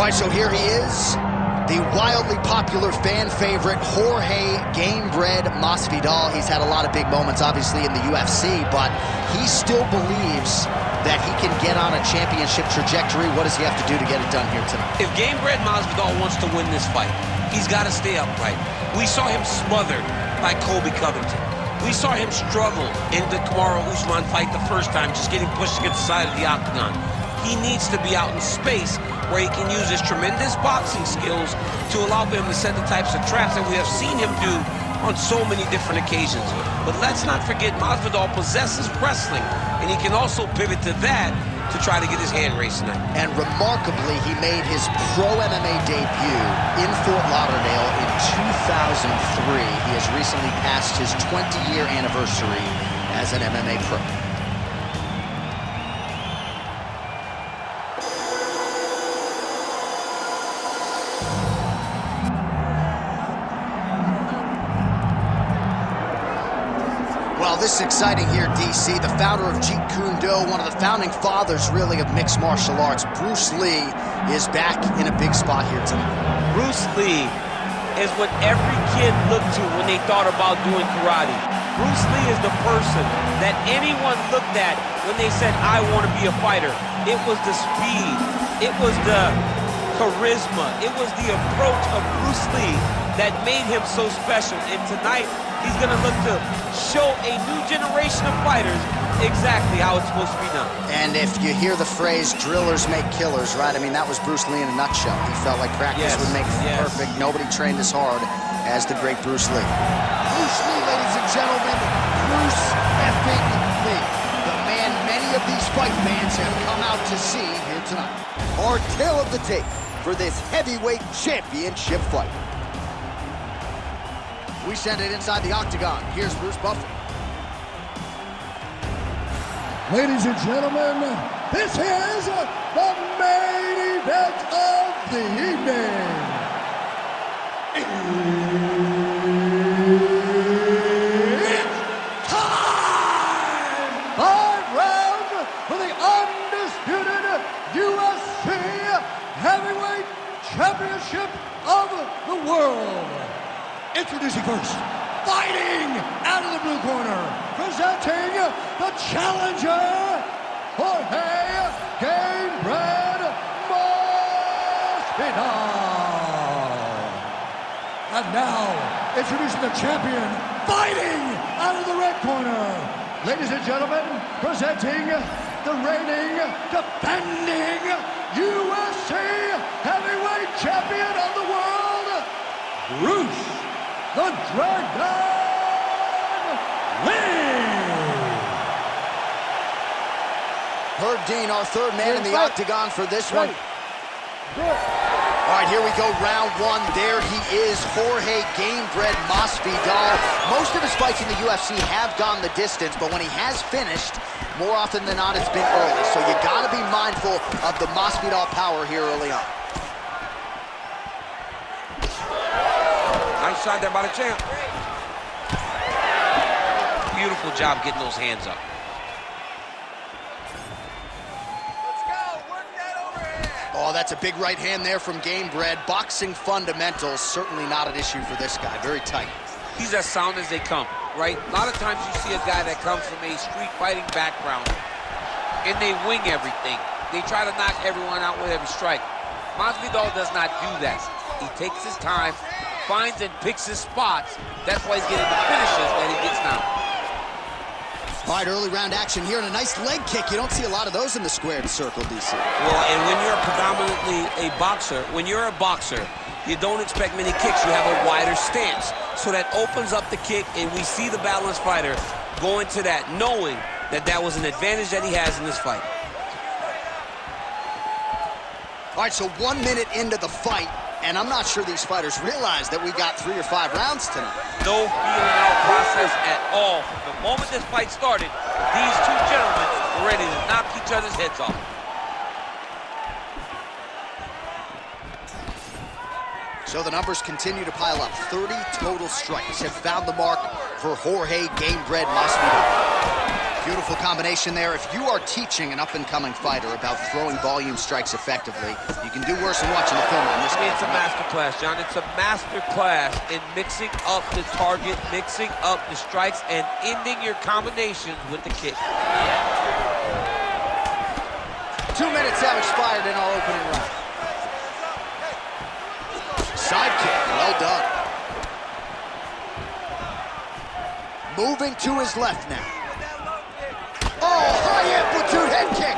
right, so here he is, the wildly popular fan favorite, Jorge Gamebred Masvidal. He's had a lot of big moments, obviously, in the UFC, but he still believes that he can get on a championship trajectory. What does he have to do to get it done here tonight? If Gamebred Masvidal wants to win this fight, he's got to stay upright. We saw him smothered by Colby Covington. We saw him struggle in the Kamaru Usman fight the first time, just getting pushed against the side of the octagon. He needs to be out in space where he can use his tremendous boxing skills to allow him to set the types of traps that we have seen him do on so many different occasions. But let's not forget, Masvidal possesses wrestling, and he can also pivot to that to try to get his hand raised tonight. And remarkably, he made his pro MMA debut in Fort Lauderdale in 2003. He has recently passed his 20-year anniversary as an MMA pro. Well, this is exciting here, DC. The founder of Jeet Kune Do, one of the founding fathers, really, of mixed martial arts, Bruce Lee, is back in a big spot here tonight. Bruce Lee is what every kid looked to when they thought about doing karate. Bruce Lee is the person that anyone looked at when they said, I want to be a fighter. It was the speed. It was the charisma. It was the approach of Bruce Lee that made him so special. And tonight, he's going to look to show a new generation of fighters exactly how it's supposed to be done. And if you hear the phrase, drillers make killers, right? I mean, that was Bruce Lee in a nutshell. He felt like practice would make perfect. Nobody trained as hard as the great Bruce Lee. Bruce Lee, ladies and gentlemen, Bruce effing Lee. The man many of these fight fans have come out to see here tonight. Our tale of the tape for this heavyweight championship fight. We send it inside the octagon. Here's Bruce Buffer. Ladies and gentlemen, this is the main event of the evening. It's time! 5 rounds for the undisputed UFC Heavyweight Championship of the world. Introducing first, fighting out of the blue corner, presenting the challenger, Jorge Gamebred Masvidal. And now, introducing the champion, fighting out of the red corner. Ladies and gentlemen, presenting the reigning, defending UFC Heavyweight Champion of the world, Bruce the Dragon Lee! Herb Dean, our third man in the octagon for this one. All right, here we go, round one. There he is, Jorge Gamebred Masvidal. Most of his fights in the UFC have gone the distance, but when he has finished, more often than not, it's been early. So you gotta be mindful of the Masvidal power here early on. Nice shot there by the champ. Beautiful job getting those hands up. Let's go, work that overhand. Oh, that's a big right hand there from Gamebred. Boxing fundamentals, certainly not an issue for this guy. Very tight. He's as sound as they come, right? A lot of times you see a guy that comes from a street fighting background and they wing everything. They try to knock everyone out with every strike. Masvidal does not do that. He takes his time, finds and picks his spots. That's why he's getting the finishes that he gets now. All right, early round action here, and a nice leg kick. You don't see a lot of those in the squared circle, DC. Well, and when you're predominantly a boxer, you don't expect many kicks. You have a wider stance. So that opens up the kick, and we see the balanced fighter go into that, knowing that that was an advantage that he has in this fight. All right, so 1 minute into the fight, and I'm not sure these fighters realize that we got 3 or 5 rounds tonight. No feeling out process at all. From the moment this fight started, these two gentlemen were ready to knock each other's heads off. So the numbers continue to pile up. 30 total strikes have found the mark for Jorge Gamebred Masvidal. Beautiful combination there. If you are teaching an up-and-coming fighter about throwing volume strikes effectively, you can do worse than watching the film on this guy. It's a master class, John. It's a master class in mixing up the target, mixing up the strikes, and ending your combinations with the kick. 2 minutes have expired in our opening round. Side kick, well done. Moving to his left now. Oh, high amplitude head kick.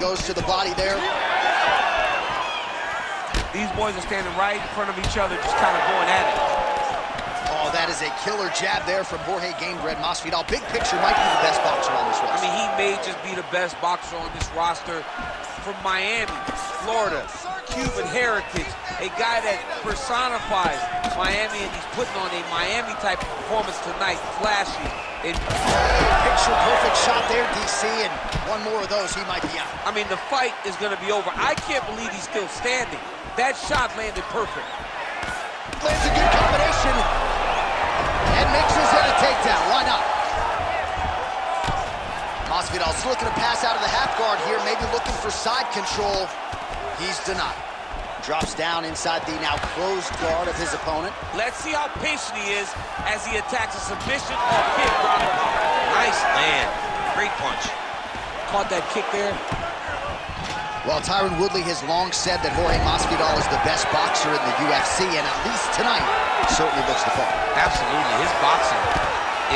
Goes to the body there. These boys are standing right in front of each other, just kind of going at it. Oh, that is a killer jab there from Jorge Masvidal. Big picture, might be the best boxer on this roster. I mean, he may just be the best boxer on this roster. From Miami, Florida, Cuban heritage, a guy that personifies Miami, and he's putting on a Miami-type performance tonight, flashy. Picture perfect shot there, DC, and one more of those, he might be out. I mean, the fight is going to be over. I can't believe he's still standing. That shot landed perfect. Lands a good combination, and mixes in a takedown. Why not? Masvidal's looking to pass out of the half guard here, maybe looking for side control. He's denied. Drops down inside the now closed guard of his opponent. Let's see how patient he is as he attacks a submission or kick. Nice land. Great punch. Caught that kick there. Well, Tyron Woodley has long said that Jorge Masvidal is the best boxer in the UFC, and at least tonight, certainly looks the part. Absolutely. His boxing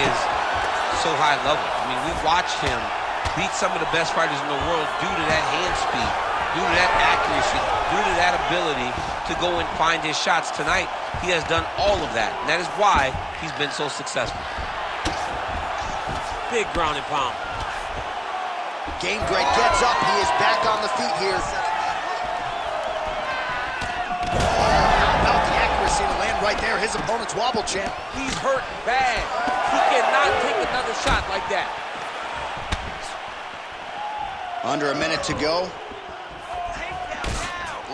is so high level. I mean, we've watched him beat some of the best fighters in the world due to that hand speed, due to that accuracy, due to that ability to go and find his shots. Tonight, he has done all of that, and that is why he's been so successful. Big ground and pound. Gamebred gets up. He is back on the feet here. How about the accuracy to land right there? His opponent's wobble champ. He's hurt bad. He cannot take another shot like that. Under a minute to go.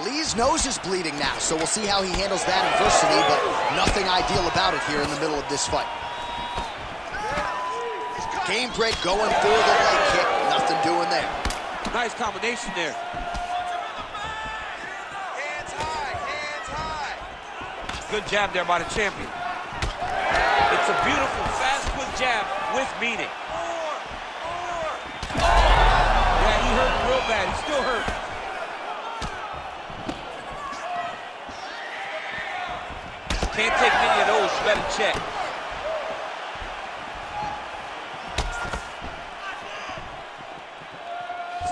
Lee's nose is bleeding now, so we'll see how he handles that adversity, but nothing ideal about it here in the middle of this fight. Gamebred going for the leg kick. Nothing doing there. Nice combination there. Hands high, hands high. Good jab there by the champion. It's a beautiful, fast, quick jab with meaning. Yeah, he hurt real bad. He's still hurt. Can't take many of those. You better check.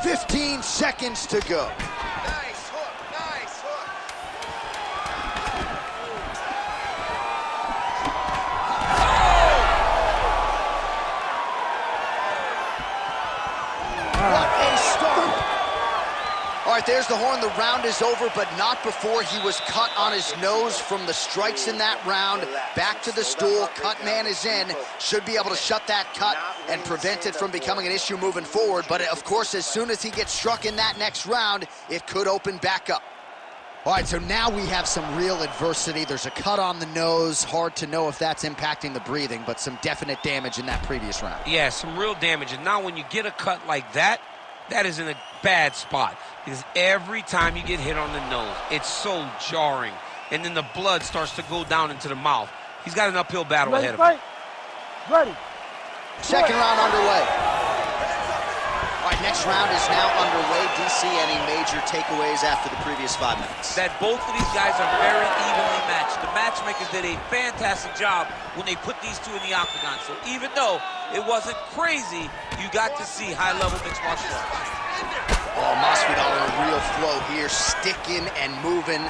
15 seconds to go. Nice hook, nice hook. What a start. All right, there's the horn. The round is over, but not before he was cut on his nose from the strikes in that round. Back to the stool. Cut man is in. Should be able to shut that cut and prevent it from becoming an issue moving forward. But, of course, as soon as he gets struck in that next round, it could open back up. All right, so now we have some real adversity. There's a cut on the nose. Hard to know if that's impacting the breathing, but some definite damage in that previous round. Yeah, some real damage. And now when you get a cut like that, that is in a bad spot. Because every time you get hit on the nose, it's so jarring. And then the blood starts to go down into the mouth. He's got an uphill battle ahead of him. Ready. Second round underway. All right, next round is now underway. DC, any major takeaways after the previous 5 minutes? That both of these guys are very evenly matched. The matchmakers did a fantastic job when they put these two in the octagon. So even though it wasn't crazy, you got to see high-level mixed martial arts. Oh, Masvidal in a real flow here, sticking and moving.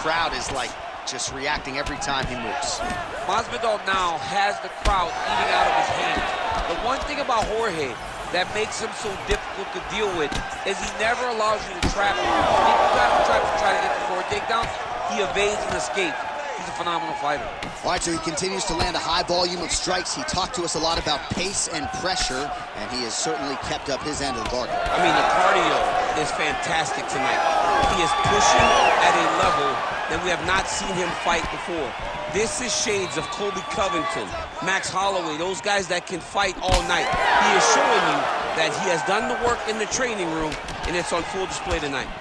Crowd is like just reacting every time he moves. Masvidal now has the crowd eating out of his hands. The one thing about Jorge that makes him so difficult to deal with is he never allows you to trap him. If you got him trapped to try to get the forward takedown, he evades and escapes. He's a phenomenal fighter. All right, so he continues to land a high volume of strikes. He talked to us a lot about pace and pressure, and he has certainly kept up his end of the bargain. I mean, the cardio is fantastic tonight. He is pushing at a level that we have not seen him fight before. This is shades of Colby Covington, Max Holloway, those guys that can fight all night. He is showing you that he has done the work in the training room, and it's on full display tonight.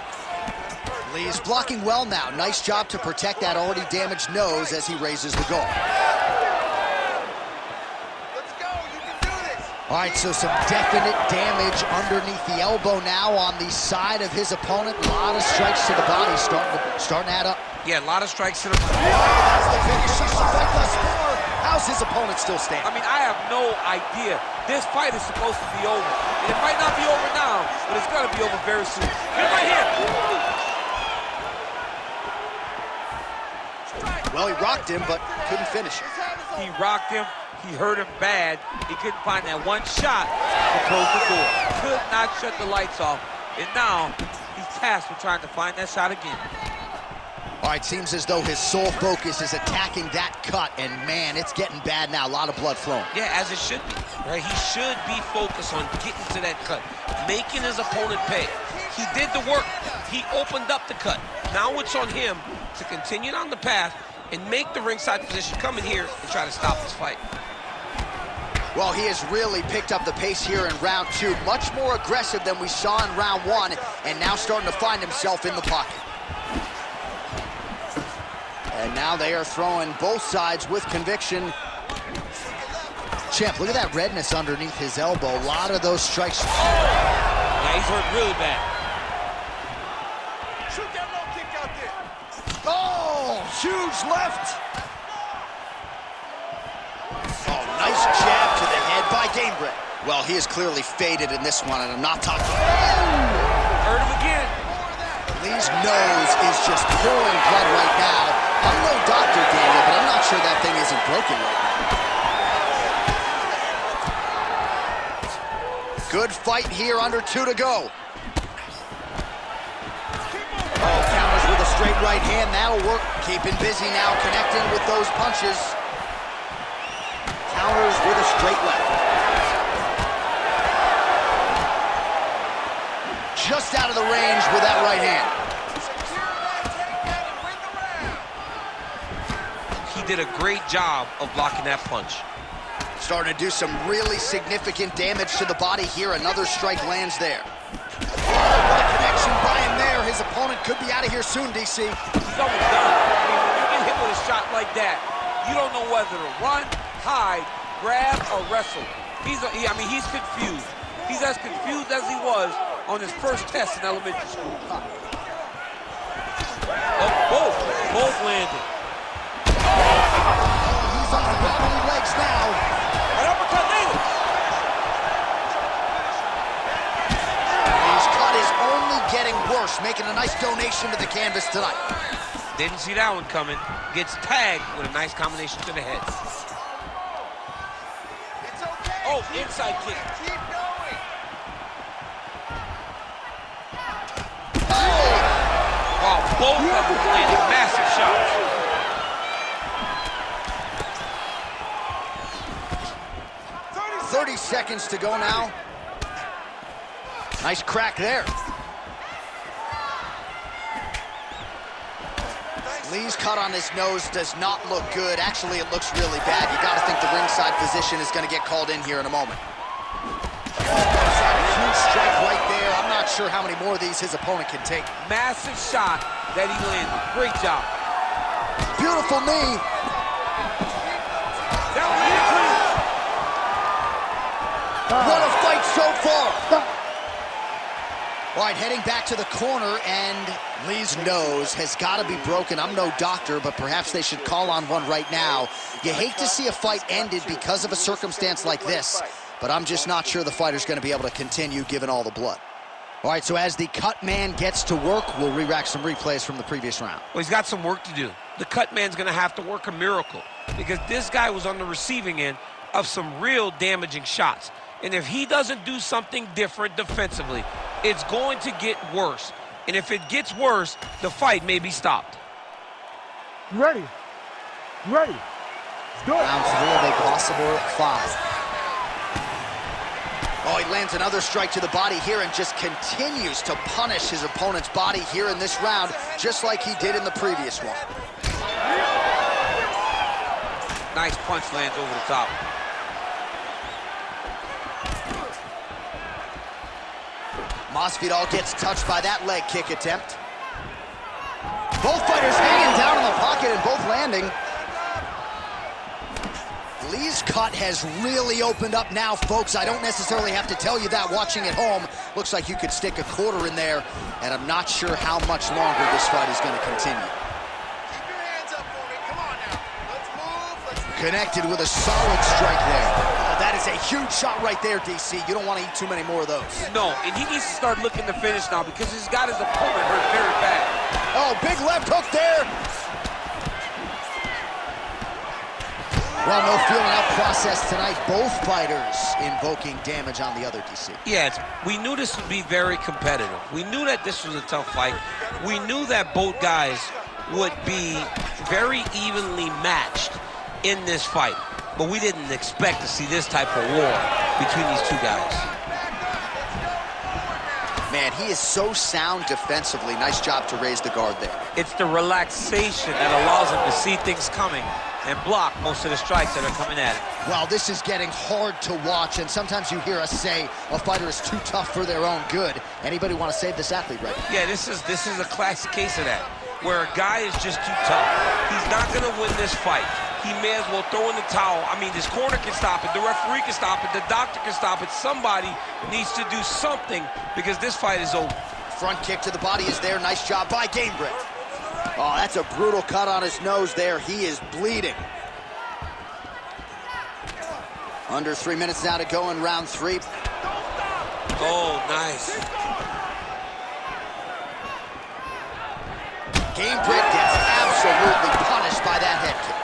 Lee's blocking well now. Nice job to protect that already damaged nose as he raises the guard. Let's go. You can do this. All right, so some definite damage underneath the elbow now on the side of his opponent. A lot of strikes to the body starting to add up. Yeah, a lot of strikes to the body. That's the finish. She's the fight thus far. How's his opponent still standing? I mean, I have no idea. This fight is supposed to be over. And it might not be over now, but it's going to be over very soon. Get right here. Well, he rocked him, but couldn't finish it. He rocked him. He hurt him bad. He couldn't find that one shot to close the door. Could not shut the lights off. And now he's tasked with trying to find that shot again. All right, seems as though his sole focus is attacking that cut, and man, it's getting bad now. A lot of blood flowing. Yeah, as it should be, right? He should be focused on getting to that cut, making his opponent pay. He did the work. He opened up the cut. Now it's on him to continue down the path and make the ringside position, come in here and try to stop this fight. Well, he has really picked up the pace here in round 2. Much more aggressive than we saw in round 1, and now starting to find himself in the pocket. And now they are throwing both sides with conviction. Champ, look at that redness underneath his elbow. A lot of those strikes. Yeah, he's hurt really bad. Shoot that low kick out there. Oh, huge left. Oh, nice jab to the head by Gamebred. Well, he is clearly faded in this one, and I'm not talking. Hurt him again. Lee's nose is just pouring blood right now. I'm no doctor, Daniel, but I'm not sure that thing isn't broken right now. Good fight here, under 2 to go. Oh, counters with a straight right hand. That'll work. Keeping busy now, connecting with those punches. Counters with a straight left. Just out of the range with that right hand. He did a great job of blocking that punch. Starting to do some really significant damage to the body here. Another strike lands there. Oh, what a connection by him there. His opponent could be out of here soon, DC. He's almost done. I mean, when you get hit with a shot like that, you don't know whether to run, hide, grab, or wrestle. He's confused. He's as confused as he was on his first test in elementary school. Oh, both landed. He's on the wobbly legs now. An uppercut native. His cut is only getting worse, making a nice donation to the canvas tonight. Didn't see that one coming. Gets tagged with a nice combination to the head. It's okay. Oh, inside kick. Keep going. Wow, both of them landed massive shots. Oh, 30 seconds to go now. Nice crack there. Lee's cut on his nose does not look good. Actually, it looks really bad. You got to think the ringside physician is going to get called in here in a moment. Huge strike right there. I'm not sure how many more of these his opponent can take. Massive shot that he landed. Great job. Beautiful knee. That was it, clean. What a fight so far. All right, heading back to the corner, and Lee's nose has got to be broken. I'm no doctor, but perhaps they should call on one right now. You hate to see a fight ended because of a circumstance like this, but I'm just not sure the fighter's going to be able to continue given all the blood. All right, so as the cut man gets to work, we'll re-rack some replays from the previous round. Well, he's got some work to do. The cut man's going to have to work a miracle because this guy was on the receiving end of some real damaging shots. And if he doesn't do something different defensively, it's going to get worse. And if it gets worse, the fight may be stopped. You ready? You ready? Let's do it. Round 3 of a possible 5. Oh, he lands another strike to the body here and just continues to punish his opponent's body here in this round, just like he did in the previous one. Nice punch lands over the top. Masvidal gets touched by that leg kick attempt. Both fighters hanging down in the pocket and both landing. Lee's cut has really opened up now, folks. I don't necessarily have to tell you that watching at home. Looks like you could stick a quarter in there, and I'm not sure how much longer this fight is going to continue. Keep your hands up for me. Come on now. Let's move. Let's move. Connected with a solid strike there. Oh, that is a huge shot right there, DC. You don't want to eat too many more of those. No, and he needs to start looking to finish now because he's got his opponent hurt very bad. Oh, big left hook there. Well, no feeling out process tonight. Both fighters invoking damage on the other, DC. Yes, we knew this would be very competitive. We knew that this was a tough fight. We knew that both guys would be very evenly matched in this fight. But we didn't expect to see this type of war between these two guys. Man, he is so sound defensively. Nice job to raise the guard there. It's the relaxation that allows him to see things coming and block most of the strikes that are coming at him. Well, this is getting hard to watch, and sometimes you hear us say a fighter is too tough for their own good. Anybody want to save this athlete right now? Yeah, this is a classic case of that, where a guy is just too tough. He's not going to win this fight. He may as well throw in the towel. I mean, this corner can stop it, the referee can stop it, the doctor can stop it. Somebody needs to do something because this fight is over. Front kick to the body is there. Nice job by Gamebred. Oh, that's a brutal cut on his nose there. He is bleeding. Under 3 minutes now to go in round 3. Oh, nice. Gamebred gets absolutely punished by that head kick.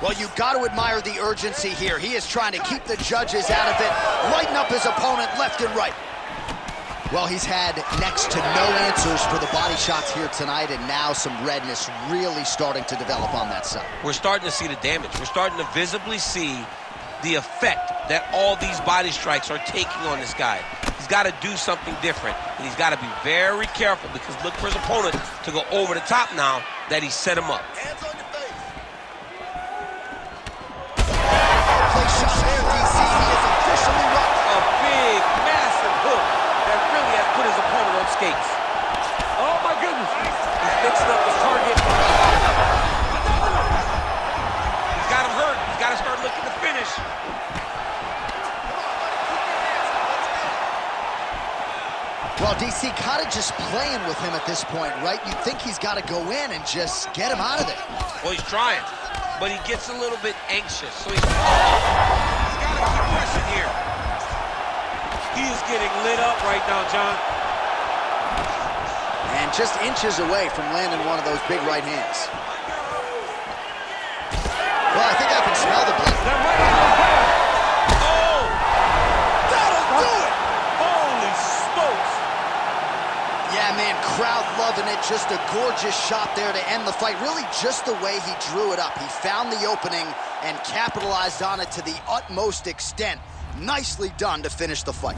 Well, you've got to admire the urgency here. He is trying to keep the judges out of it, lighten up his opponent left and right. Well, he's had next to no answers for the body shots here tonight, and now some redness really starting to develop on that side. We're starting to see the damage. We're starting to visibly see the effect that all these body strikes are taking on this guy. He's got to do something different, and he's got to be very careful because look for his opponent to go over the top now that he set him up. Hands on your face. Play shot there, DC. He is officially rocked. A big, massive hook that really has put his opponent on skates. Oh my goodness. He's mixing up his target. He's got him hurt. He's got to start looking to finish. Well, DC kind of just playing with him at this point, right? You'd think he's got to go in and just get him out of there. Well, he's trying, but he gets a little bit anxious. So he's got to keep pressing here. He is getting lit up right now, John. And just inches away from landing one of those big right hands. Well, I think I can smell the blood. That right hand is bad. Oh! That'll do it! Holy smokes. Yeah, man, crowd loving it. Just a gorgeous shot there to end the fight. Really just the way he drew it up. He found the opening and capitalized on it to the utmost extent. Nicely done to finish the fight.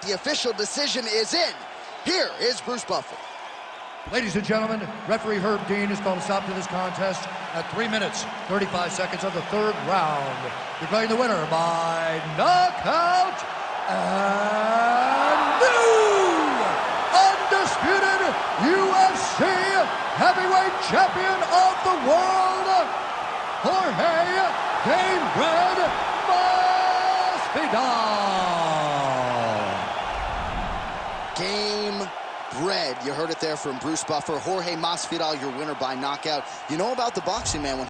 The official decision is in. Here is Bruce Buffer. Ladies and gentlemen, referee Herb Dean has called a stop to this contest at 3 minutes, 35 seconds of the third round. Declaring the winner by knockout and new undisputed UFC heavyweight champion of the world, Jorge Gamebred Masvidal. Bread. You heard it there from Bruce Buffer. Jorge Masvidal, your winner by knockout. You know about the boxing, man. When